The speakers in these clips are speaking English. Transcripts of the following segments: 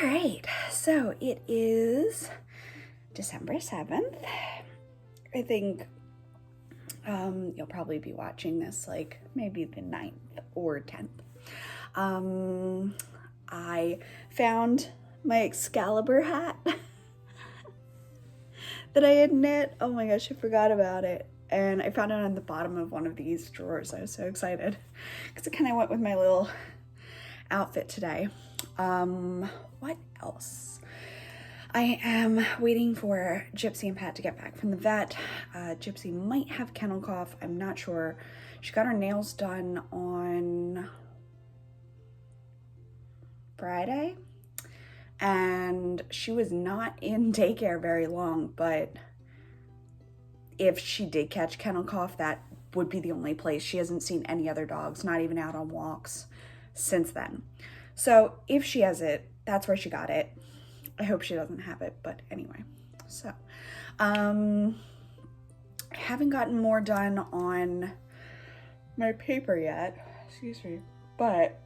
All right, so it is December 7th. I think you'll probably be watching this like maybe the 9th or 10th. I found my Excalibur hat that I had knit. Oh my gosh, I forgot about it. And I found it on the bottom of one of these drawers. I was so excited because it kind of went with my little outfit today. What else? I am waiting for Gypsy and Pat to get back from the vet. Gypsy might have kennel cough. I'm not sure. She got her nails done on Friday, and she was not in daycare very long, but if she did catch kennel cough, that would be the only place. She hasn't seen any other dogs, not even out on walks since then. So if she has it, that's where she got it. I hope she doesn't have it, but anyway. So, I haven't gotten more done on my paper yet, excuse me, but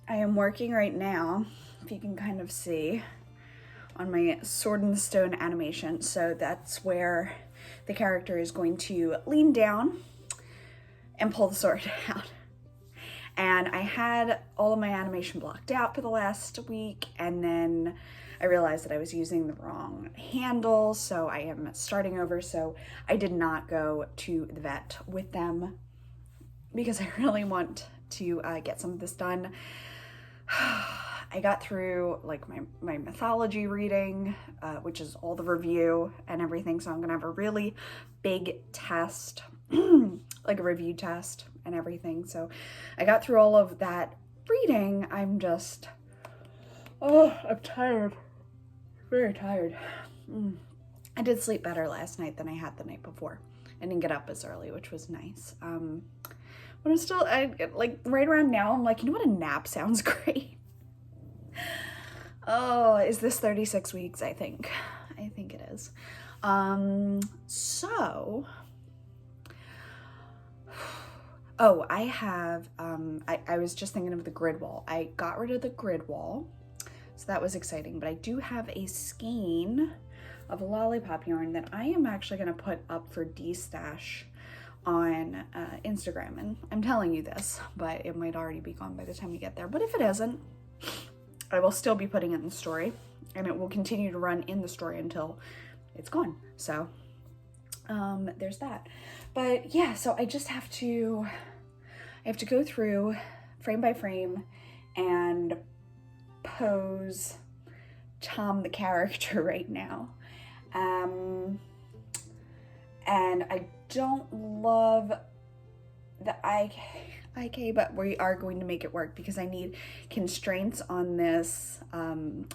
I am working right now, if you can kind of see, on my Sword in the Stone animation. So that's where the character is going to lean down and pull the sword out. And I had all of my animation blocked out for the last week, and then I realized that I was using the wrong handle, so I am starting over. So I did not go to the vet with them because I really want to get some of this done. I got through like my mythology reading, which is all the review and everything, so I'm gonna have a really big test, like a review test and everything. So I got through all of that reading. I'm just, I'm tired. Very tired. I did sleep better last night than I had the night before. I didn't get up as early, which was nice. But I'm still, like right around now, I'm like, you know what, a nap sounds great. Oh, is this 36 weeks? I think it is. I have, I was just thinking of the grid wall. I got rid of the grid wall, so that was exciting, but I do have a skein of lollipop yarn that I am actually gonna put up for D-Stash on Instagram, and I'm telling you this, but it might already be gone by the time you get there. But if it isn't, I will still be putting it in the story, and it will continue to run in the story until it's gone. So there's that. But yeah, so I just have to, go through frame by frame and pose Tom the character right now. And I don't love the IK, but we are going to make it work because I need constraints on this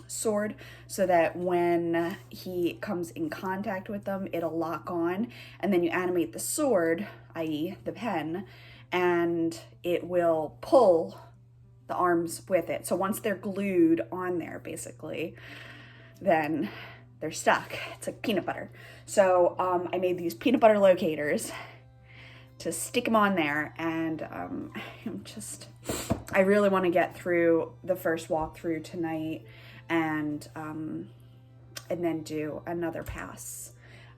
sword so that when he comes in contact with them, it'll lock on, and then you animate the sword, i.e. the pen, and it will pull the arms with it. So once they're glued on there, basically, then they're stuck. It's like peanut butter. So I made these peanut butter locators to stick them on there, and I really want to get through the first walkthrough tonight, and then do another pass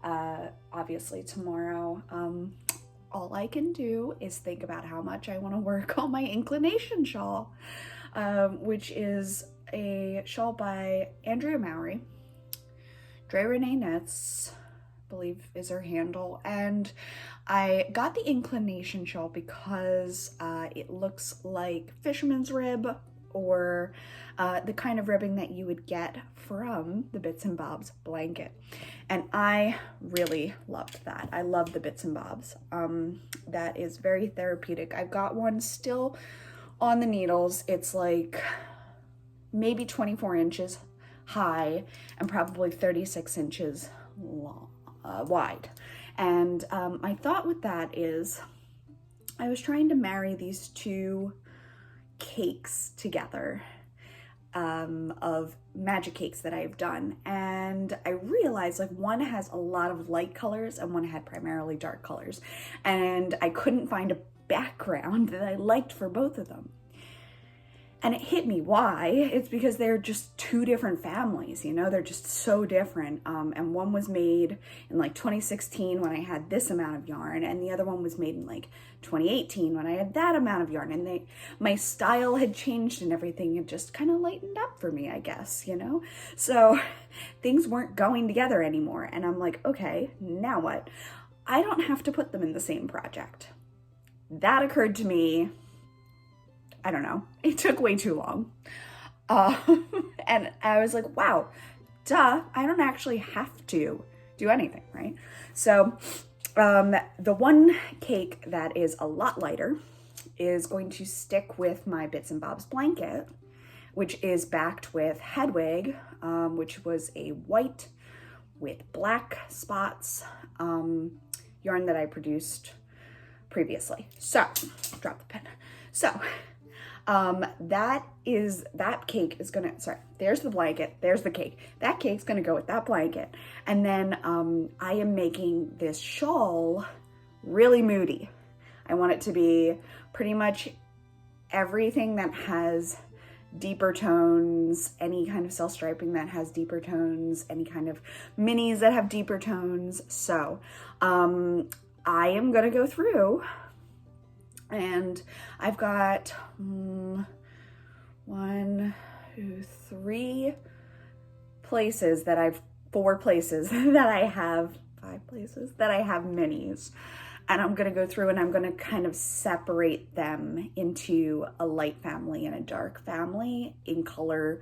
obviously tomorrow. All I can do is think about how much I want to work on my inclination shawl, which is a shawl by Andrea Mowry. Dre Renee Knits, I believe is her handle, and I got the inclination shawl because it looks like fisherman's rib, or the kind of ribbing that you would get from the Bits and Bobs blanket, and I really loved that. I love the Bits and Bobs. That is very therapeutic. I've got one still on the needles. It's like maybe 24 inches high and probably 36 inches long, wide. And my thought with that is I was trying to marry these two cakes together, of magic cakes that I've done, and I realized like one has a lot of light colors and one had primarily dark colors, and I couldn't find a background that I liked for both of them. And it hit me why. It's because they're just two different families, you know, they're just so different. And one was made in like 2016 when I had this amount of yarn, and the other one was made in like 2018 when I had that amount of yarn. And my style had changed and everything had just kind of lightened up for me, I guess, you know? So things weren't going together anymore. And I'm like, okay, now what? I don't have to put them in the same project. That occurred to me, I don't know, it took way too long. And I was like, wow, duh, I don't actually have to do anything, right? So the one cake that is a lot lighter is going to stick with my Bits and Bobs blanket, which is backed with Hedwig, which was a white with black spots yarn that I produced previously. So, drop the pen. So, that cake is gonna, sorry, there's the blanket, there's the cake. That cake's gonna go with that blanket. And then I am making this shawl really moody. I want it to be pretty much everything that has deeper tones, any kind of self-striping that has deeper tones, any kind of minis that have deeper tones. So I am gonna go through, and I've got 1, 2, 3 places that I've, 4 places that I have, 5 places that I have minis. And I'm gonna go through and I'm gonna kind of separate them into a light family and a dark family in color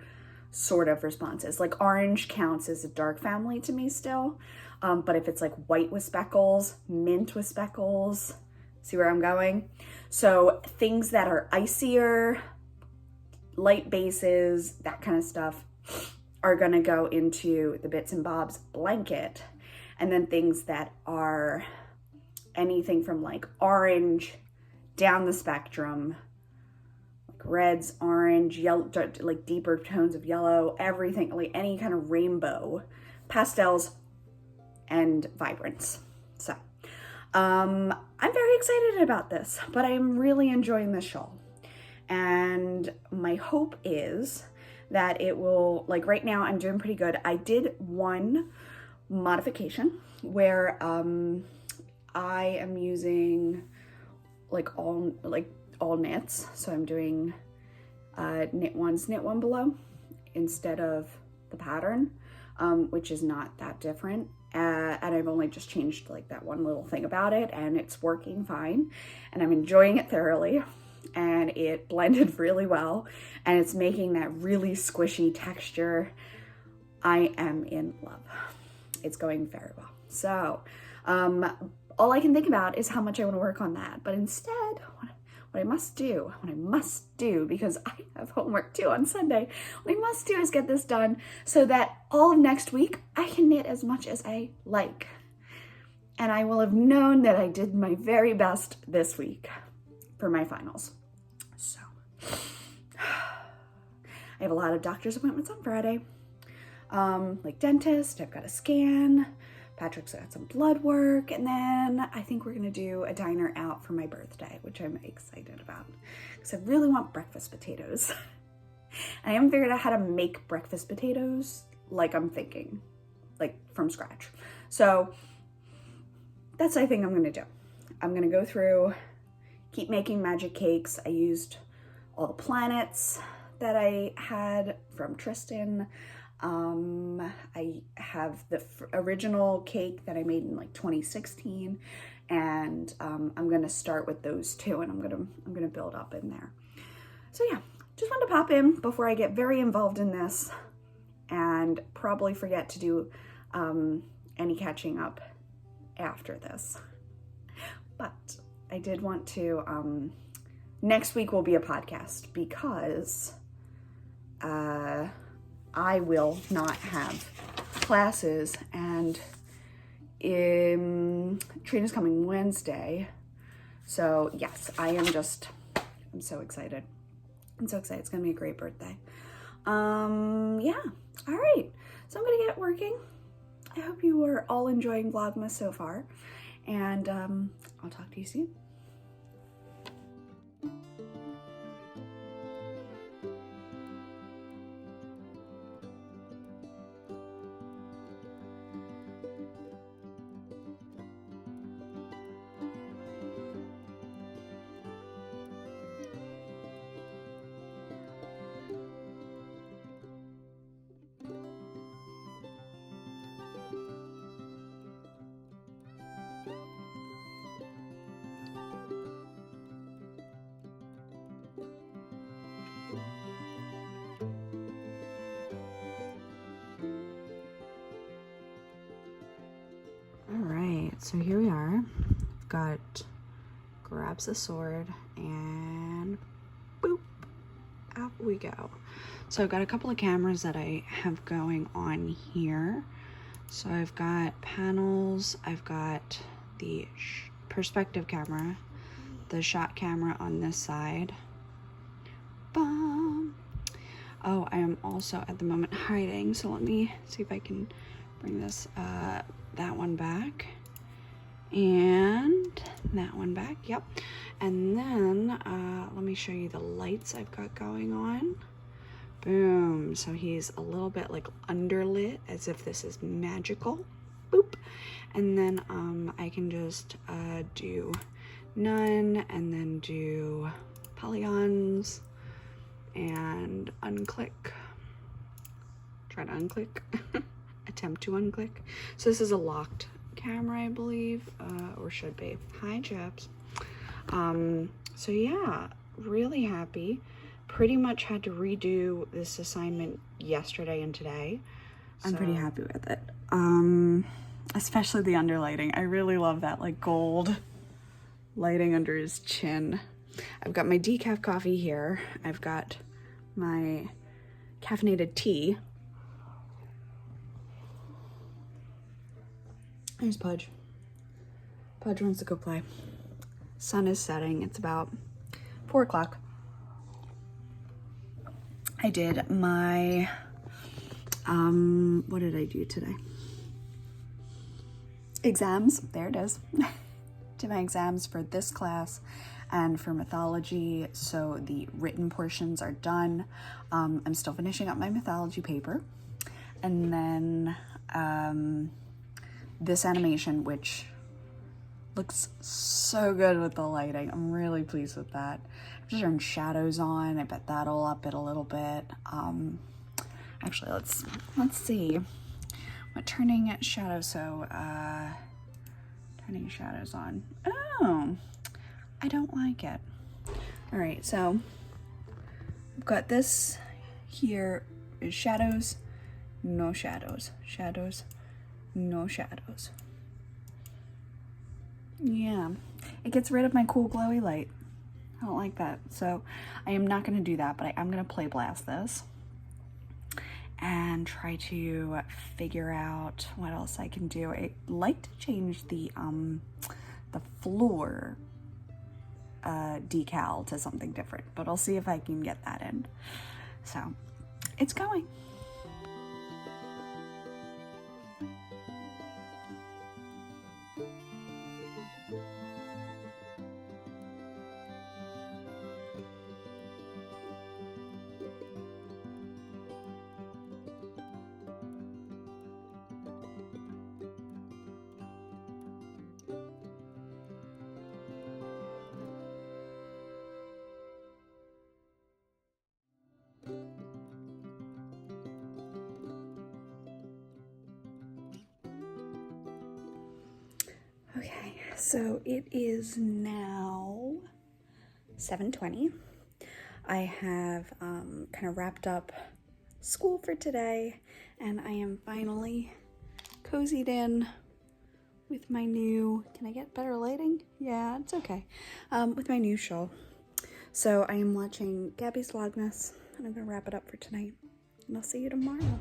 sort of responses. Like orange counts as a dark family to me still. But if it's like white with speckles, mint with speckles, see where I'm going? So things that are icier, light bases, that kind of stuff are gonna go into the Bits and Bobs blanket. And then things that are anything from like orange down the spectrum, like reds, orange, yellow, like deeper tones of yellow, everything, like any kind of rainbow, pastels, and vibrance. So I'm very excited about this, but I'm really enjoying this shawl. And my hope is that it will, like right now I'm doing pretty good. I did one modification where I am using like all knits. So I'm doing knit ones, knit one below instead of the pattern, which is not that different. And I've only just changed like that one little thing about it, and it's working fine. And I'm enjoying it thoroughly, and it blended really well, and it's making that really squishy texture. I am in love. It's going very well. So, all I can think about is how much I want to work on that. But instead, what I must do, because I have homework too on Sunday, what I must do is get this done so that all of next week I can knit as much as I like. And I will have known that I did my very best this week for my finals. So, I have a lot of doctor's appointments on Friday. Like dentist, I've got a scan, Patrick's got some blood work, and then I think we're gonna do a diner out for my birthday, which I'm excited about because I really want breakfast potatoes. I haven't figured out how to make breakfast potatoes like I'm thinking, like from scratch. So that's I think I'm gonna do. I'm gonna go through, keep making magic cakes. I used all the planets that I had from Tristan. I have the original cake that I made in like 2016, and I'm gonna start with those two, and I'm gonna build up in there. So yeah, just wanted to pop in before I get very involved in this and probably forget to do any catching up after this. But I did want to, next week will be a podcast because I will not have classes, and Trina's coming Wednesday. So yes, I'm so excited. I'm so excited. It's gonna be a great birthday. Yeah, all right. So I'm gonna get working. I hope you are all enjoying Vlogmas so far, and I'll talk to you soon. so here we are. Got grabs the sword and boop, out we go. So I've got a couple of cameras that I have going on here. So I've got panels, I've got the perspective camera, the shot camera on this side. Bum. Oh, I am also at the moment hiding, so let me see if I can bring this, that one back, and that one back, yep. And then, let me show you the lights I've got going on. Boom, so he's a little bit like underlit, as if this is magical, boop. And then, I can just, do none, and then do polygons, and unclick, try to unclick, attempt to unclick. So this is a locked camera, I believe, or should be. Hi, chaps. So yeah, really happy. Pretty much had to redo this assignment yesterday and today. I'm pretty happy with it. Especially the underlighting. I really love that like gold lighting under his chin. I've got my decaf coffee here. I've got my caffeinated tea. There's Pudge. Pudge wants to go play. Sun is setting. It's about 4 o'clock. I did my, what did I do today? Exams. There it is. Did my exams for this class and for mythology, so the written portions are done. I'm still finishing up my mythology paper, and then this animation, which looks so good with the lighting. I'm really pleased with that. I've just turned shadows on. I bet that'll up it a little bit. Actually, let's see. I'm turning shadows, so turning shadows on. Oh, I don't like it. All right, so I've got this here is shadows, no shadows, shadows, no shadows. Yeah, it gets rid of my cool glowy light. I don't like that, so I am not going to do that, but I am going to play blast this and try to figure out what else I can do. I like to change the floor decal to something different, but I'll see if I can get that in. So it's going. Okay, so it is now 7:20. I have kind of wrapped up school for today, and I am finally cozied in with my new, can I get better lighting? Yeah, it's okay. With my new show. So I am watching Gabby's Vlogmas, and I'm gonna wrap it up for tonight, and I'll see you tomorrow.